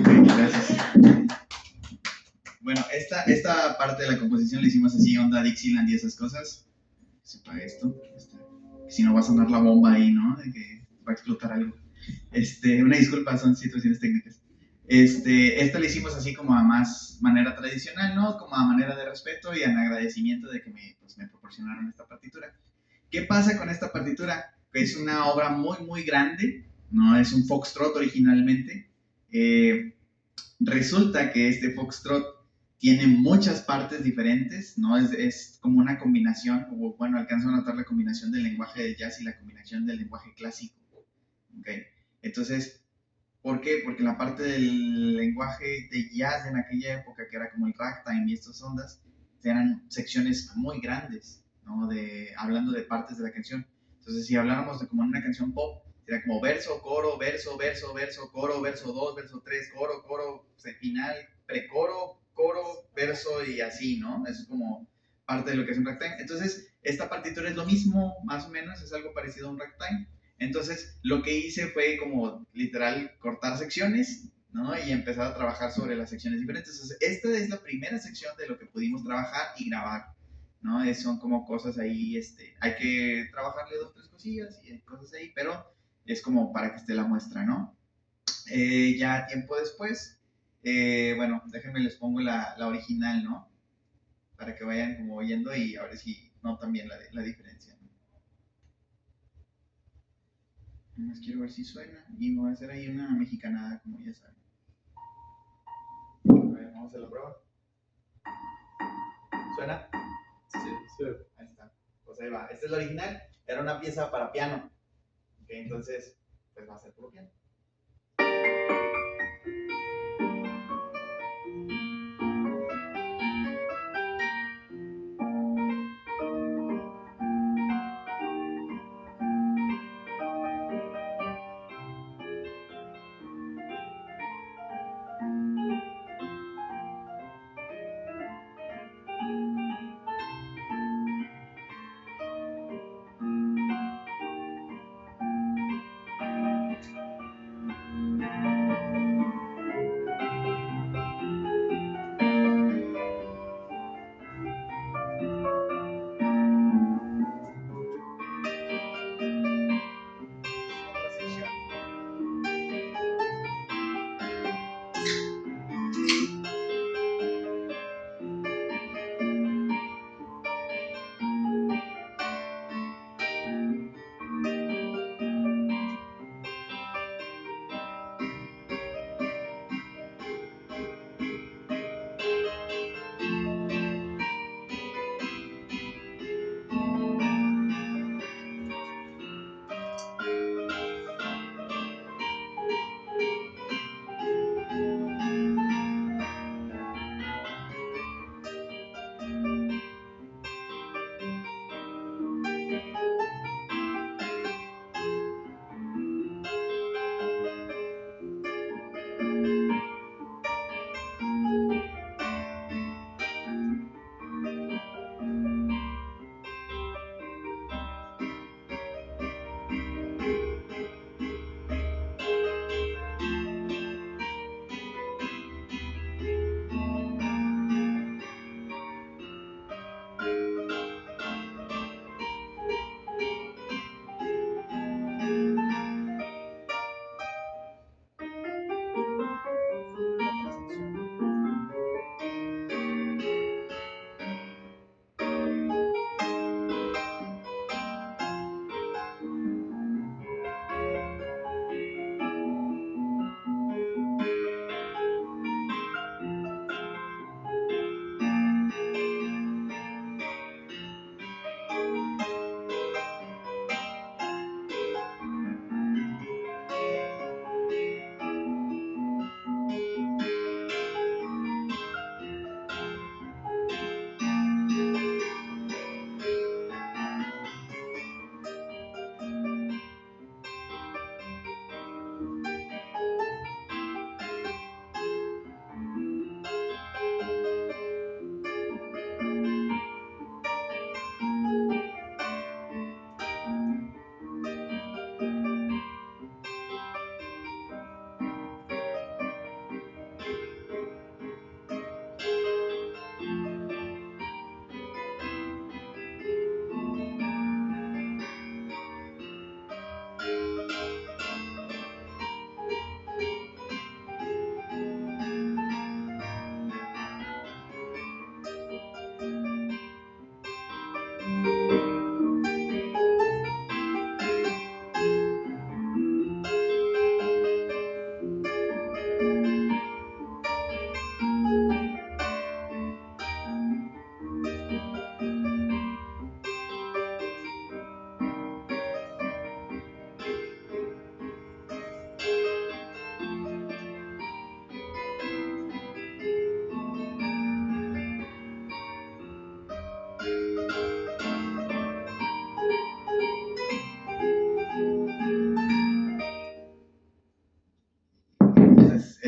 Gracias. Bueno, esta parte de la composición la hicimos así, onda Dixieland y esas cosas. Se apaga esto. Si no va a sonar la bomba ahí, ¿no? De que va a explotar algo. Una disculpa, son situaciones técnicas. Esta la hicimos así como a más manera tradicional, ¿no? Como a manera de respeto y en agradecimiento de que me proporcionaron esta partitura. ¿Qué pasa con esta partitura? Que es una obra muy, muy grande, ¿no? Es un foxtrot originalmente. Resulta que este foxtrot tiene muchas partes diferentes, ¿no? Es como una combinación, o bueno, alcanzo a notar la combinación del lenguaje de jazz y la combinación del lenguaje clásico. ¿Okay? Entonces, ¿por qué? Porque la parte del lenguaje de jazz en aquella época, que era como el ragtime y estas ondas, eran secciones muy grandes, ¿no? Hablando de partes de la canción. Entonces, si habláramos de como en una canción pop, sería como verso, coro, verso, verso, verso, coro, verso 2, verso 3, coro, coro, final, precoro, coro, verso y así, ¿no? Eso es como parte de lo que es un ragtime. Entonces, esta partitura es lo mismo, más o menos, es algo parecido a un ragtime. Entonces, lo que hice fue como literal cortar secciones, ¿no? Y empezar a trabajar sobre las secciones diferentes. Entonces, esta es la primera sección de lo que pudimos trabajar y grabar, ¿no? Son como cosas ahí, hay que trabajarle 2 o 3 cosillas y cosas ahí, pero es como para que esté la muestra, ¿no? Ya tiempo después, bueno, déjenme les pongo la original, ¿no? Para que vayan como oyendo y a ver si notan bien la diferencia. Más quiero ver si suena y voy a hacer ahí una mexicanada, como ya saben. A ver, vamos a hacer la prueba. ¿Suena? Sí. Ahí está. Pues ahí va. Esta es la original. Era una pieza para piano. Okay, entonces, pues va a ser puro piano.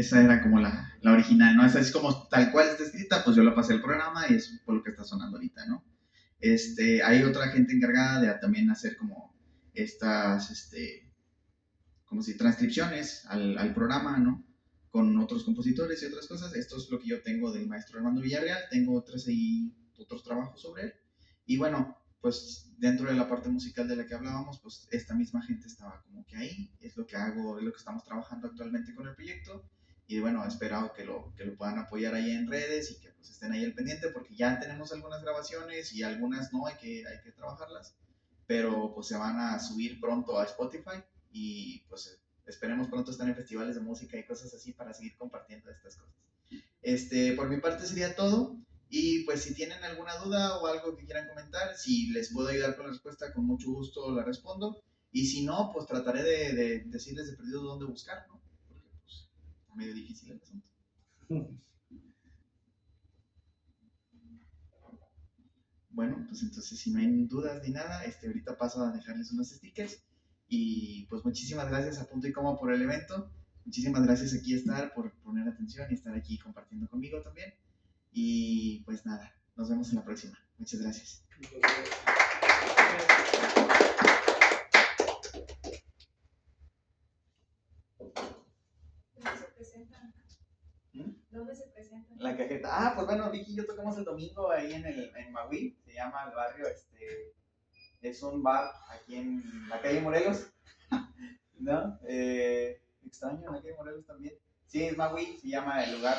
esa era como la original, ¿no? Esa es como tal cual está escrita, pues yo la pasé al programa y es por lo que está sonando ahorita, ¿no? Hay otra gente encargada de también hacer como estas, como si transcripciones al programa, ¿no? Con otros compositores y otras cosas. Esto es lo que yo tengo del maestro Armando Villarreal. Tengo otros trabajos sobre él. Y bueno, pues dentro de la parte musical de la que hablábamos, pues esta misma gente estaba como que ahí. Es lo que hago, es lo que estamos trabajando actualmente con el proyecto. Y bueno, espero que lo puedan apoyar ahí en redes y que pues estén ahí al pendiente porque ya tenemos algunas grabaciones y algunas no, hay que trabajarlas. Pero pues se van a subir pronto a Spotify y pues esperemos pronto estar en festivales de música y cosas así para seguir compartiendo estas cosas. Por mi parte sería todo. Y pues si tienen alguna duda o algo que quieran comentar, si les puedo ayudar con la respuesta, con mucho gusto la respondo. Y si no, pues trataré de decirles de perdido dónde buscar, ¿no? Porque pues está medio difícil el asunto. Bueno, pues entonces si no hay dudas ni nada, ahorita paso a dejarles unos stickers. Y pues muchísimas gracias a Punto y Coma por el evento. Muchísimas gracias aquí a estar por poner atención y estar aquí compartiendo conmigo también. Y pues nada, nos vemos en la próxima. Muchas gracias. ¿Dónde se presentan? ¿Dónde se presentan? La cajeta. Ah, pues bueno, Vicky y yo tocamos el domingo ahí en Magui. Se llama el barrio, es un bar aquí en la calle Morelos. ¿No? Extraño, en la calle Morelos también. Sí, es Magui, se llama el lugar.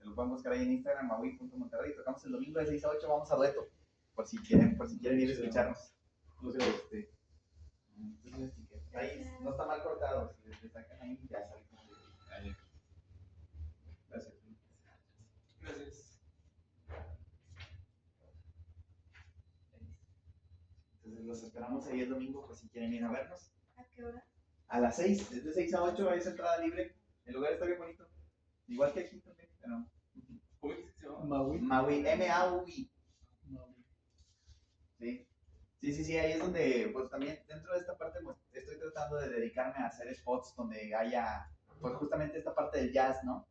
Lo pueden buscar ahí en Instagram, magui.monterrey. Tocamos el domingo de 6 a 8, vamos a dueto. Por si quieren ir a escucharnos. Ahí no está mal cortado. Si les sacan ahí, ya sale. Gracias. Gracias. Entonces los esperamos ahí el domingo por si quieren ir a vernos. ¿A qué hora? A las 6, es de 6 a 8, es entrada libre. El lugar está bien bonito. Igual que aquí también, pero. ¿Cómo dices que se llama? Maui. Maui, M-A-U-I. Sí. Sí, ahí es donde, pues también dentro de esta parte, pues estoy tratando de dedicarme a hacer spots donde haya, pues justamente esta parte del jazz, ¿no?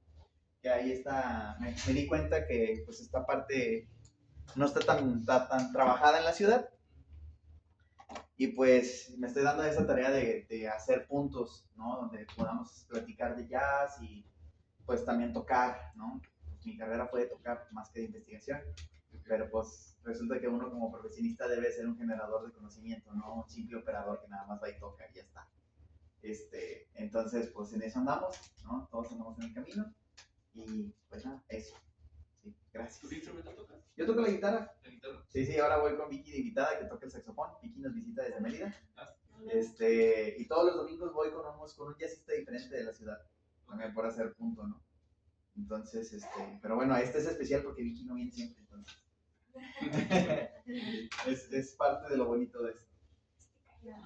Que ahí está, me di cuenta que pues esta parte no está tan trabajada en la ciudad. Y pues me estoy dando esa tarea de hacer puntos, ¿no? Donde podamos platicar de jazz y pues también tocar, ¿no? Mi carrera fue de tocar más que de investigación, pero pues resulta que uno como profesionista debe ser un generador de conocimiento, no un simple operador que nada más va y toca y ya está. Entonces, pues en eso andamos, ¿no? Todos andamos en el camino y pues nada, eso. Sí, gracias. ¿Qué instrumento tocas? Yo toco la guitarra. ¿La guitarra? Sí, ahora voy con Vicky de invitada que toca el saxofón. Vicky nos visita desde Mérida. Ah, Y todos los domingos voy con un jazzista diferente de la ciudad, también por hacer punto, ¿no? Entonces, pero bueno, este es especial porque Vicky no viene siempre, entonces. es parte de lo bonito de esto.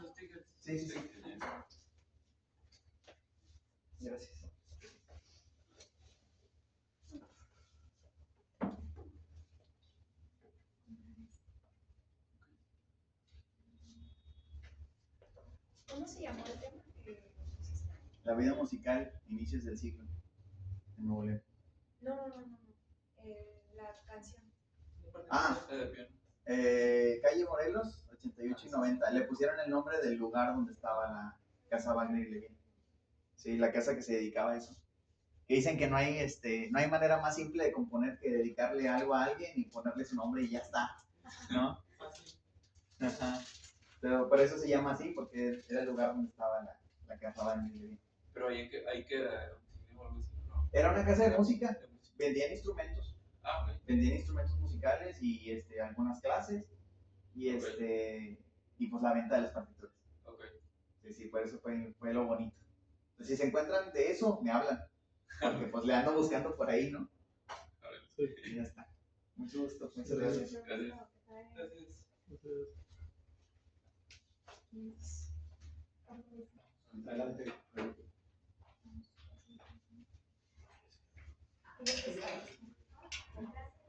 los tickets. Sí. Gracias. ¿Cómo se llamó el tema que pusiste? La vida musical, inicios del siglo, en Nuevo León. No. La canción. Calle Morelos, 88 y 90. Le pusieron el nombre del lugar donde estaba la casa Wagner y Levin. Sí, la casa que se dedicaba a eso. Que dicen que no hay manera más simple de componer que dedicarle algo a alguien y ponerle su nombre y ya está, ¿no? Ajá. Pero por eso se llama así, porque era el lugar donde estaba la casa Wagner y Levin. Pero hay que o algo así, ¿no? Era una casa de música, vendían instrumentos. Ah, ok. Vendían instrumentos musicales y algunas clases y y pues la venta de las partituras. Ok. Sí, por eso fue lo bonito. Entonces, si se encuentran de eso, me hablan. Porque pues le ando buscando por ahí, ¿no? Sí. Y ya está. Mucho gusto, muchas gracias. Gracias. Adelante.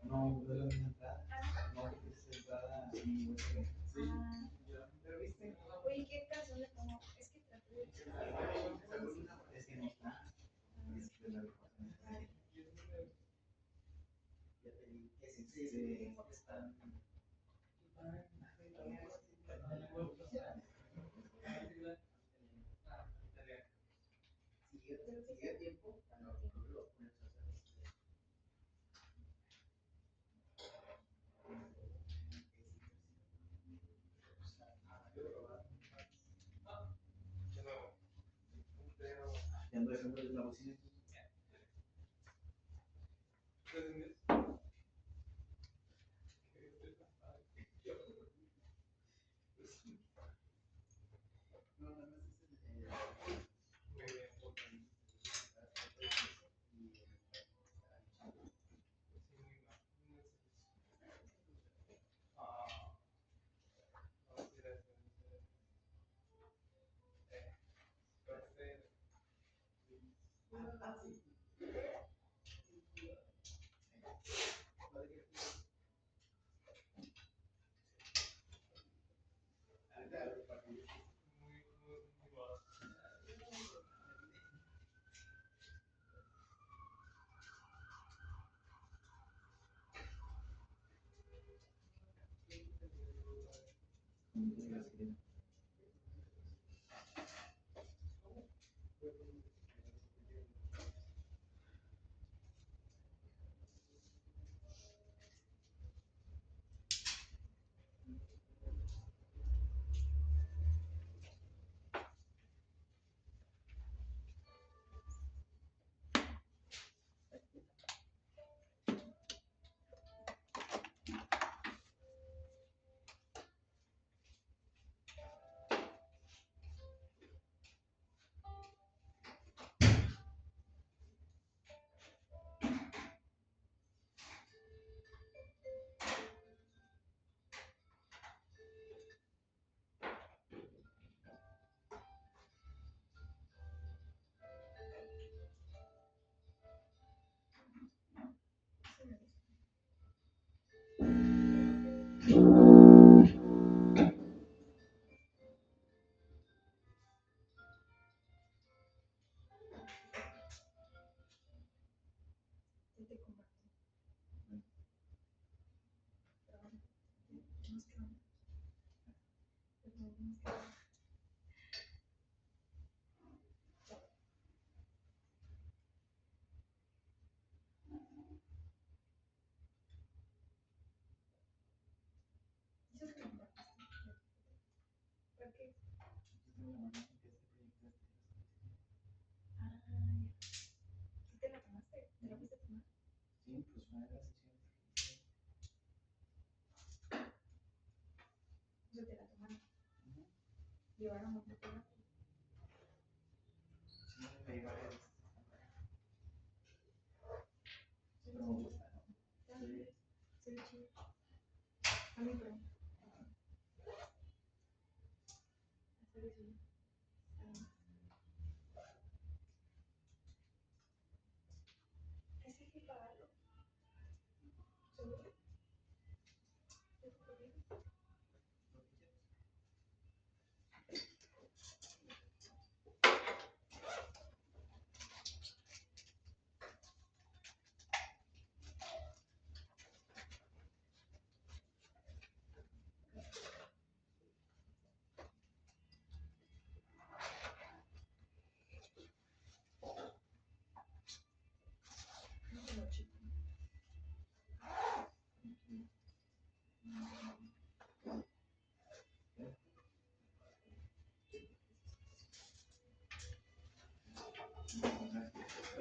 No, de la entrada. No, es entrada y sí. ¿Pero viste? Oye, ¿qué canción le pongo? Es que traté de... Es que no está. Ya ando dejando la bocina.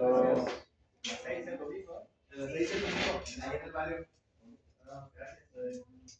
Las 6 el domingo. A las 6 el domingo, ahí en el barrio. Gracias.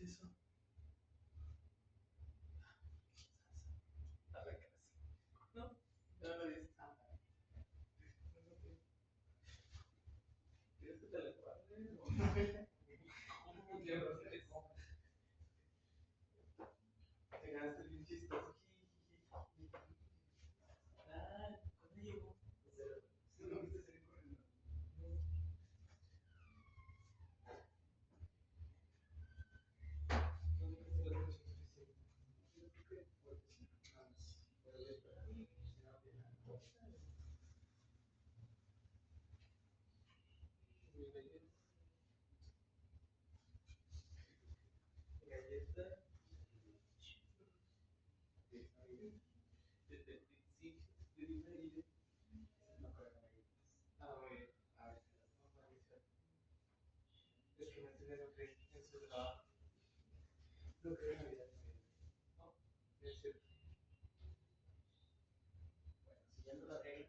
es eso? A la casa. No, no lo dices. ¿Quieres que te la guarde? ¿Cómo quieres hacer eso? Te ganaste bien chistoso. Ah, ¿cuándo llegó? No viste salir corriendo. No viste la cosa suficiente. Yo creo que porque sí, nada más. Pero ya está. Galleta. Es que me entienden que en su trabajo no creo en Navidad. No, es cierto. Bueno, siguiendo la regla.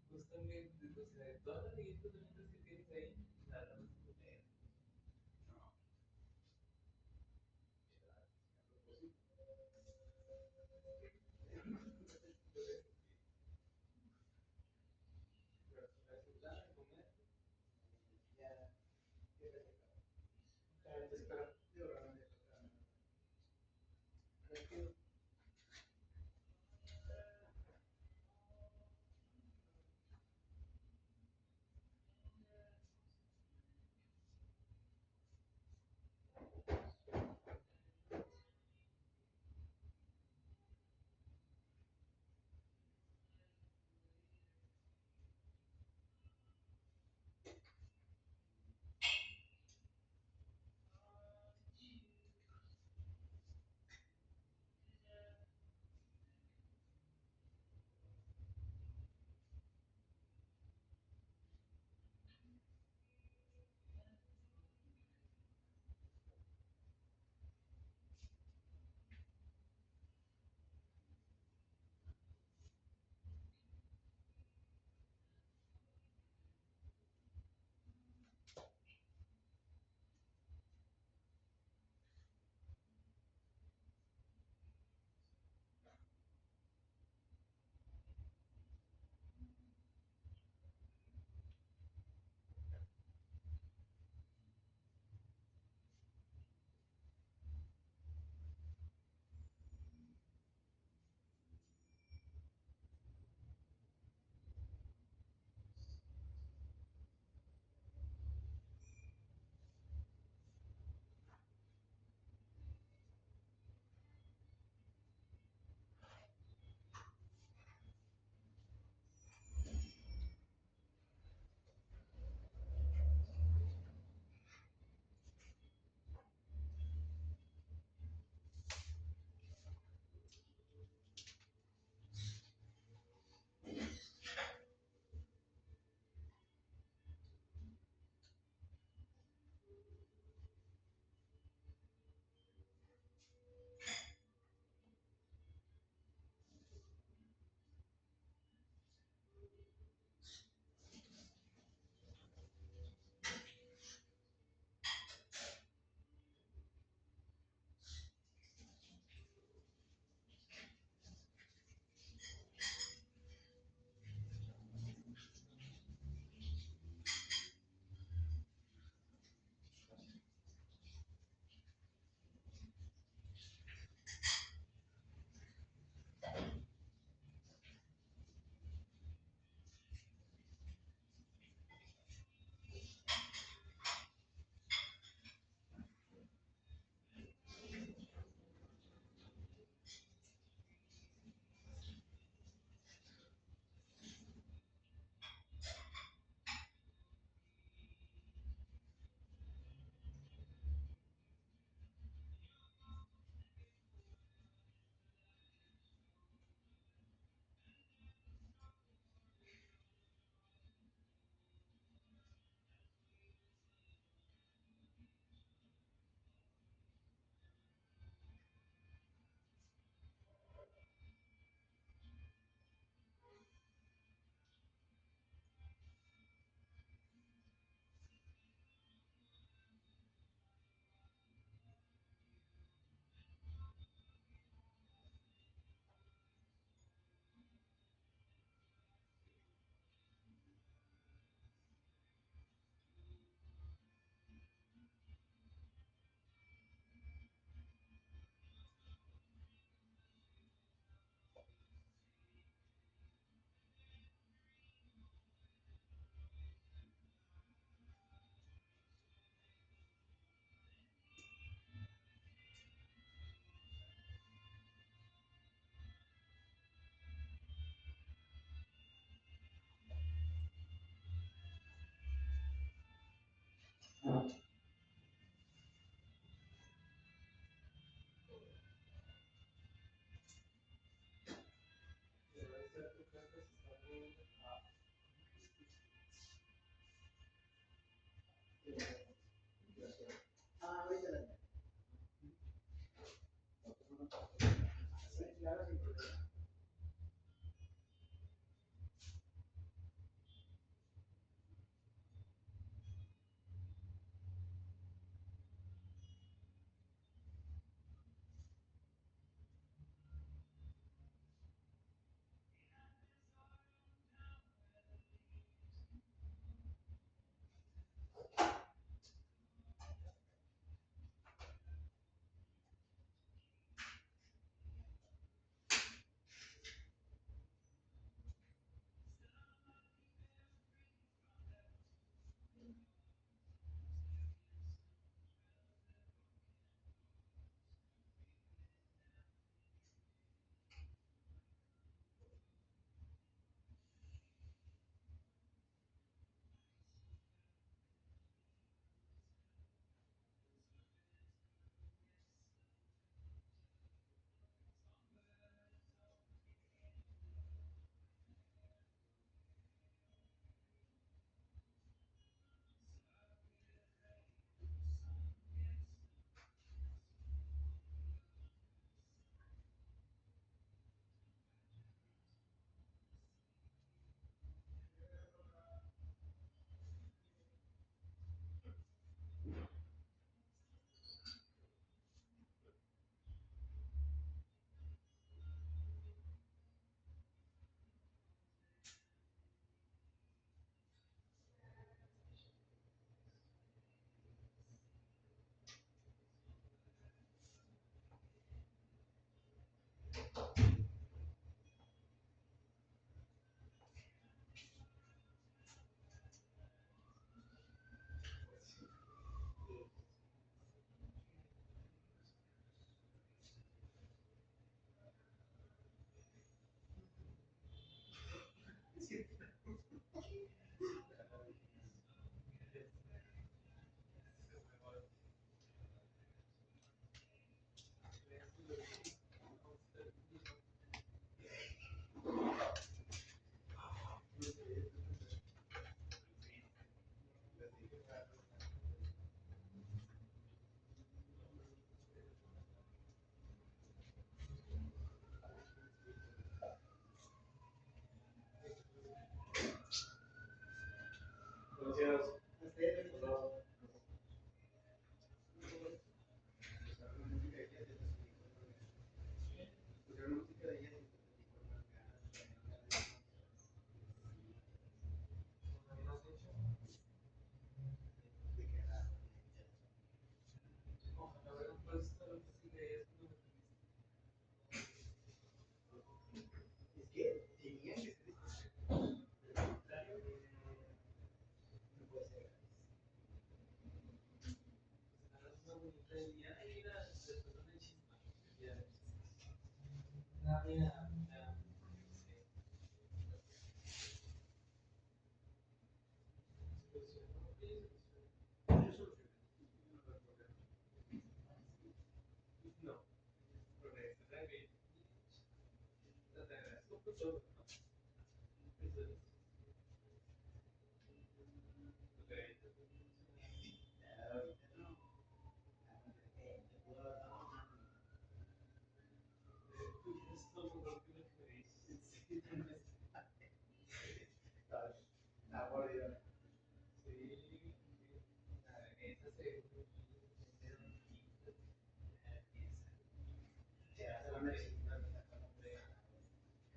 Justamente, o sea, de todas las galletas bonitas que tienes ahí, nada más comer. No.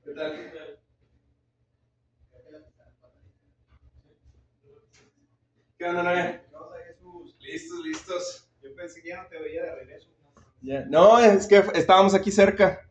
¿Qué tal? ¿Qué onda, Noé? Listos, listos. Yo pensé que ya no te veía de regreso. No, es que estábamos aquí cerca.